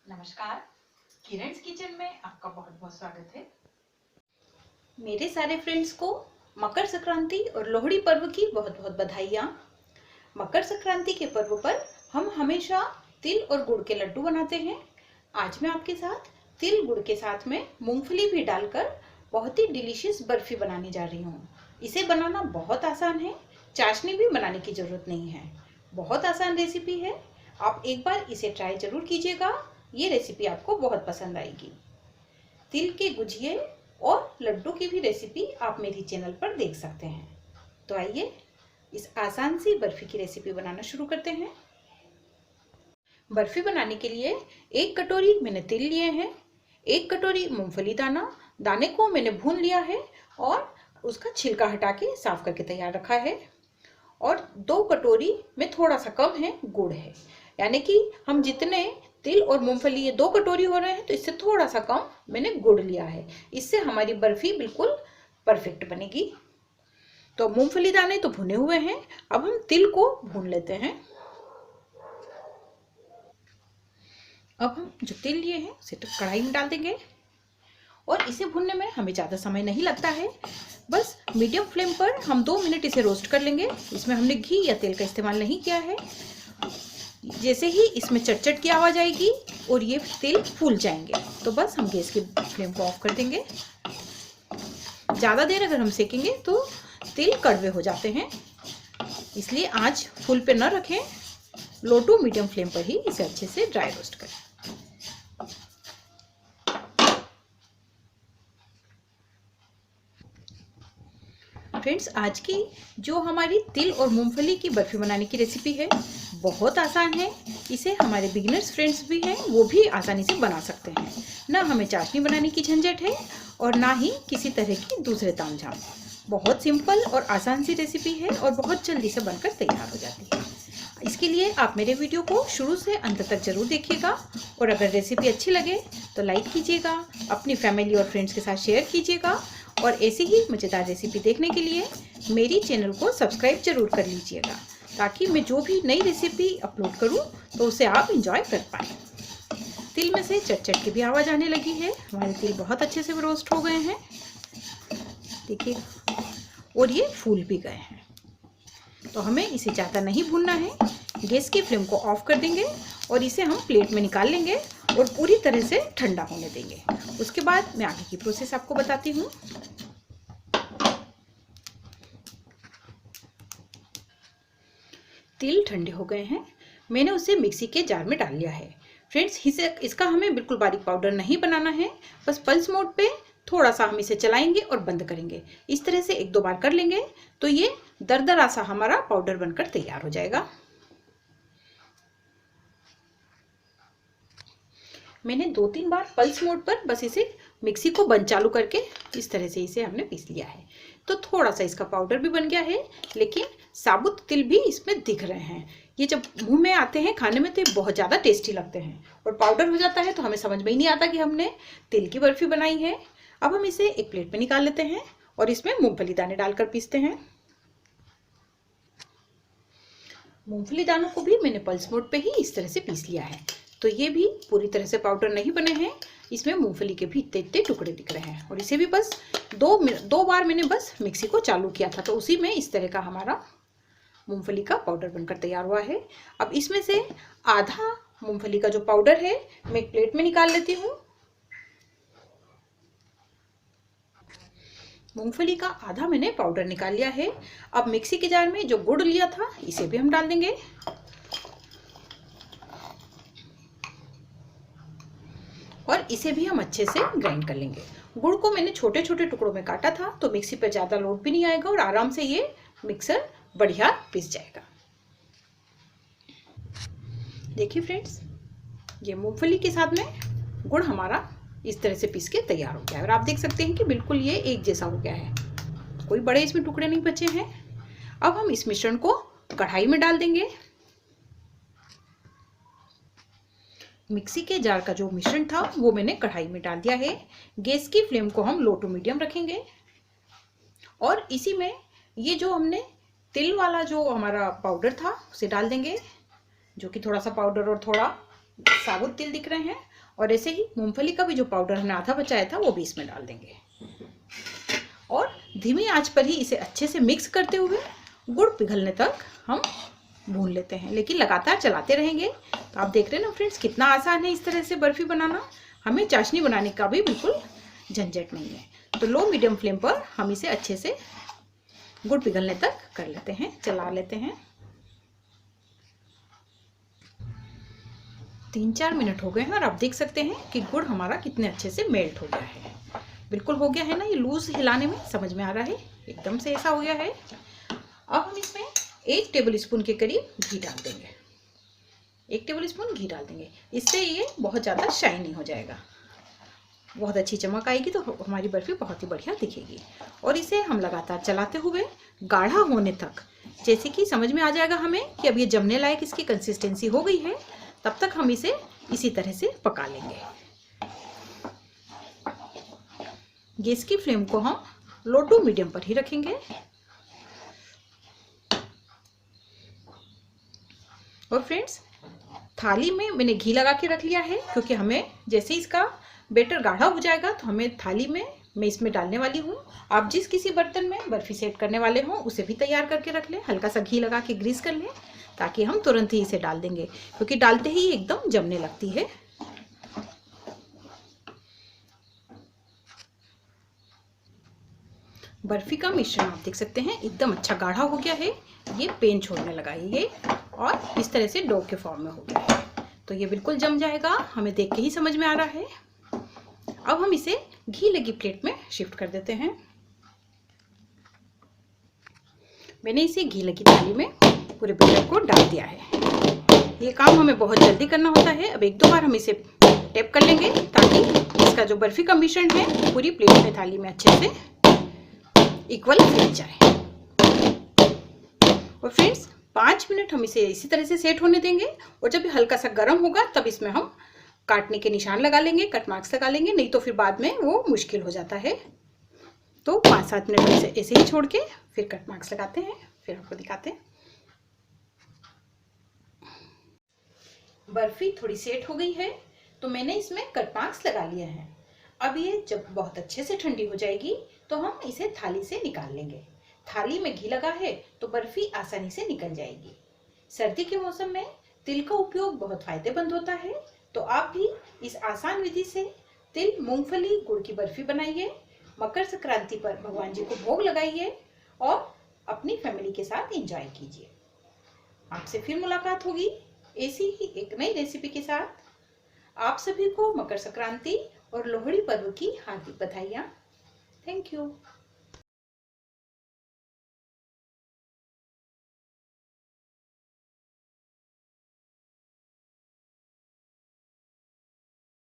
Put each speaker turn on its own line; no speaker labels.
नमस्कार, किरण's किचन में आपका बहुत बहुत स्वागत है।
मेरे सारे फ्रेंड्स को मकर संक्रांति और लोहड़ी पर्व की बहुत बहुत बधाइयाँ। मकर संक्रांति के पर्व पर हम हमेशा तिल और गुड़ के लड्डू बनाते हैं। आज मैं आपके साथ तिल गुड़ के साथ में मूंगफली भी डालकर बहुत ही डिलीशियस बर्फी बनाने जा रही हूँ। इसे बनाना बहुत आसान है, चाशनी भी बनाने की जरूरत नहीं है। बहुत आसान रेसिपी है, आप एक बार इसे ट्राई जरूर कीजिएगा। ये रेसिपी आपको बहुत पसंद आएगी। तिल के गुजिये और लड्डू की भी रेसिपी आप मेरी चैनल पर देख सकते हैं। तो आइए इस आसान सी बर्फी की रेसिपी बनाना शुरू करते हैं। बर्फी बनाने के लिए 1 कटोरी मैंने तिल लिए हैं, 1 कटोरी मूंगफली दाने को मैंने भून लिया है और उसका छिलका हटा के साफ करके तैयार रखा है। और 2 कटोरी में थोड़ा सा कम है गुड़ है, यानी कि हम जितने तिल और मूंगफली ये 2 कटोरी हो रहे हैं तो इससे थोड़ा सा कम मैंने गुड़ लिया है। इससे हमारी बर्फी बिल्कुल परफेक्ट बनेगी। तो मूंगफली दाने तो भुने हुए हैं, अब हम तिल को भून लेते हैं। अब हम जो तिल लिए हैं उसे तो कढ़ाई में डाल देंगे और इसे भूनने में हमें ज़्यादा समय नहीं लगता है। बस मीडियम फ्लेम पर हम 2 मिनट इसे रोस्ट कर लेंगे। इसमें हमने घी या तेल का इस्तेमाल नहीं किया है। जैसे ही इसमें चटचट की आवाज़ आएगी और ये तिल फूल जाएंगे तो बस हम गैस की फ्लेम को ऑफ कर देंगे। ज़्यादा देर अगर हम सेकेंगे तो तिल कड़वे हो जाते हैं, इसलिए आज फुल पे न रखें, लो टू मीडियम फ्लेम पर ही इसे अच्छे से ड्राई रोस्ट करें। फ्रेंड्स, आज की जो हमारी तिल और मूंगफली की बर्फी बनाने की रेसिपी है बहुत आसान है। इसे हमारे बिगिनर्स फ्रेंड्स भी हैं वो भी आसानी से बना सकते हैं। ना हमें चाशनी बनाने की झंझट है और ना ही किसी तरह की दूसरे तामझाम। बहुत सिंपल और आसान सी रेसिपी है और बहुत जल्दी से बनकर तैयार हो जाती है। इसके लिए आप मेरे वीडियो को शुरू से अंत तक जरूर देखिएगा और अगर रेसिपी अच्छी लगे तो लाइक कीजिएगा, अपनी फैमिली और फ्रेंड्स के साथ शेयर कीजिएगा और ऐसी ही मज़ेदार रेसिपी देखने के लिए मेरी चैनल को सब्सक्राइब जरूर कर लीजिएगा, ताकि मैं जो भी नई रेसिपी अपलोड करूं तो उसे आप एंजॉय कर पाएँ। तिल में से चटचट की भी आवाज़ आने लगी है। हमारे तिल बहुत अच्छे से रोस्ट हो गए हैं, देखिए, और ये फूल भी गए हैं। तो हमें इसे ज़्यादा नहीं भूनना है। गैस की फ्लेम को ऑफ कर देंगे और इसे हम प्लेट में निकाल लेंगे और पूरी तरह से ठंडा होने देंगे। उसके बाद मैं आगे की प्रोसेस आपको बताती हूँ। तिल ठंडे हो गए हैं, मैंने उसे मिक्सी के जार में डाल लिया है। फ्रेंड्स, इसका हमें बिल्कुल बारीक पाउडर नहीं बनाना है, बस पल्स मोड पे थोड़ा सा हम इसे चलाएंगे और बंद करेंगे। इस तरह से 1-2 बार कर लेंगे तो ये दरदरा सा हमारा पाउडर बनकर तैयार हो जाएगा। मैंने 2-3 बार पल्स मोड पर बस इसे मिक्सी को बंद चालू करके इस तरह से इसे हमने पीस लिया है। तो थोड़ा सा इसका पाउडर भी बन गया है, लेकिन साबुत तिल भी इसमें दिख रहे हैं। ये जब मुंह में आते हैं खाने में तो ये बहुत ज़्यादा टेस्टी लगते हैं और पाउडर हो जाता है तो हमें समझ में ही नहीं आता कि हमने तिल की बर्फी बनाई है। अब हम इसे एक प्लेट में निकाल लेते हैं और इसमें मूंगफली दाने डालकर पीसते हैं। मूंगफली दानों को भी मैंने पल्स मोड पे ही इस तरह से पीस लिया है। तो ये भी पूरी तरह से पाउडर नहीं बने हैं, इसमें मूंगफली के भी इतने इतने टुकड़े दिख रहे हैं। और इसे भी बस 2 बार मैंने बस मिक्सी को चालू किया था तो उसी में इस तरह का हमारा मूंगफली का पाउडर बनकर तैयार हुआ है। अब इसमें से आधा मूंगफली का जो पाउडर है मैं एक प्लेट में निकाल लेती हूँ। मूंगफली का आधा मैंने पाउडर निकाल लिया है। अब मिक्सी के जार में जो गुड़ लिया था इसे भी हम डाल देंगे और इसे भी हम अच्छे से ग्राइंड कर लेंगे। गुड़ को मैंने छोटे छोटे टुकड़ों में काटा था तो मिक्सी पर ज़्यादा लोड भी नहीं आएगा और आराम से ये मिक्सर बढ़िया पीस जाएगा। देखिए फ्रेंड्स, ये मूंगफली के साथ में गुड़ हमारा इस तरह से पीस के तैयार हो गया है और आप देख सकते हैं कि बिल्कुल ये एक जैसा हो गया है, कोई बड़े इसमें टुकड़े नहीं बचे हैं। अब हम इस मिश्रण को कढ़ाई में डाल देंगे। मिक्सी के जार का जो मिश्रण था वो मैंने कढ़ाई में डाल दिया है। गैस की फ्लेम को हम लो टू मीडियम रखेंगे और इसी में ये जो हमने तिल वाला जो हमारा पाउडर था उसे डाल देंगे, जो कि थोड़ा सा पाउडर और थोड़ा साबुत तिल दिख रहे हैं। और ऐसे ही मूंगफली का भी जो पाउडर हमने आधा बचाया था वो भी इसमें डाल देंगे और धीमी आंच पर ही इसे अच्छे से मिक्स करते हुए गुड़ पिघलने तक हम भून लेते हैं, लेकिन लगातार चलाते रहेंगे। तो आप देख रहे हैं ना फ्रेंड्स, कितना आसान है इस तरह से बर्फी बनाना। हमें चाशनी बनाने का भी बिल्कुल झंझट नहीं है। तो लो मीडियम फ्लेम पर हम इसे अच्छे से गुड़ पिघलने तक कर लेते हैं, चला लेते हैं। 3-4 मिनट हो गए हैं और आप देख सकते हैं कि गुड़ हमारा कितने अच्छे से मेल्ट हो गया है। बिल्कुल हो गया है ना, ये लूज हिलाने में समझ में आ रहा है, एकदम से ऐसा हो गया है। अब हम इसमें 1 टेबल स्पून के करीब घी डाल देंगे। 1 टेबल स्पून घी डाल देंगे, इससे ये बहुत ज़्यादा शाइनी हो जाएगा, बहुत अच्छी चमक आएगी, तो हमारी बर्फी बहुत ही बढ़िया दिखेगी। और इसे हम लगातार चलाते हुए गाढ़ा होने तक, जैसे कि समझ में आ जाएगा हमें कि अब ये जमने लायक इसकी कंसिस्टेंसी हो गई है, तब तक हम इसे इसी तरह से पका लेंगे। गैस की फ्लेम को हम लो टू मीडियम पर ही रखेंगे और फ्रेंड्स, थाली में मैंने घी लगा के रख लिया है, क्योंकि हमें जैसे इसका बैटर गाढ़ा हो जाएगा तो हमें थाली में मैं इसमें डालने वाली हूँ। आप जिस किसी बर्तन में बर्फी सेट करने वाले हों उसे भी तैयार करके रख लें, हल्का सा घी लगा के ग्रीस कर लें, ताकि हम तुरंत ही इसे डाल देंगे, क्योंकि डालते ही एकदम जमने लगती है। बर्फी का मिश्रण आप देख सकते हैं एकदम अच्छा गाढ़ा हो गया है, ये पेन छोड़ने लगा है ये, और इस तरह से डो के फॉर्म में हो गया है। तो ये बिल्कुल जम जाएगा, हमें देख के ही समझ में आ रहा है। अब हम इसे घी लगी प्लेट में शिफ्ट कर देते हैं। मैंने इसे घी लगी थाली में पूरे बैटर को डाल दिया है। ये काम हमें बहुत जल्दी करना होता है। अब 1-2 बार हम इसे टैप कर लेंगे, ताकि इसका जो बर्फी का मिश्रण है पूरी प्लेट में, थाली में अच्छे से इक्वल फैल जाए। और फ्रेंड्स, 5 मिनट हम इसे इसी तरह से सेट होने देंगे, और जब ये हल्का सा गर्म होगा तब इसमें हम काटने के निशान लगा लेंगे, कट मार्क्स लगा लेंगे, नहीं तो फिर बाद में वो मुश्किल हो जाता है। तो 5-7 मिनट ऐसे ही छोड़ के फिर कट मार्क्स लगाते हैं, फिर आपको दिखाते हैं। बर्फी थोड़ी सेट हो गई है, तो मैंने इसमें कट मार्क्स लगा लिए हैं। अब ये जब बहुत अच्छे से ठंडी हो जाएगी तो हम इसे थाली से निकाल लेंगे। थाली में घी लगा है तो बर्फी आसानी से निकल जाएगी। सर्दी के मौसम में तिल का उपयोग बहुत फायदेमंद होता है, तो आप भी इस आसान विधि से तिल, मूंगफली, गुड़ की बर्फी बनाइए, मकर संक्रांति पर भगवान जी को भोग लगाइए और अपनी फैमिली के साथ एंजॉय कीजिए। आपसे फिर मुलाकात होगी ऐसी ही एक नई रेसिपी के साथ। आप सभी को मकर संक्रांति और लोहड़ी पर्व की हार्दिक बधाइयाँ। Thank you.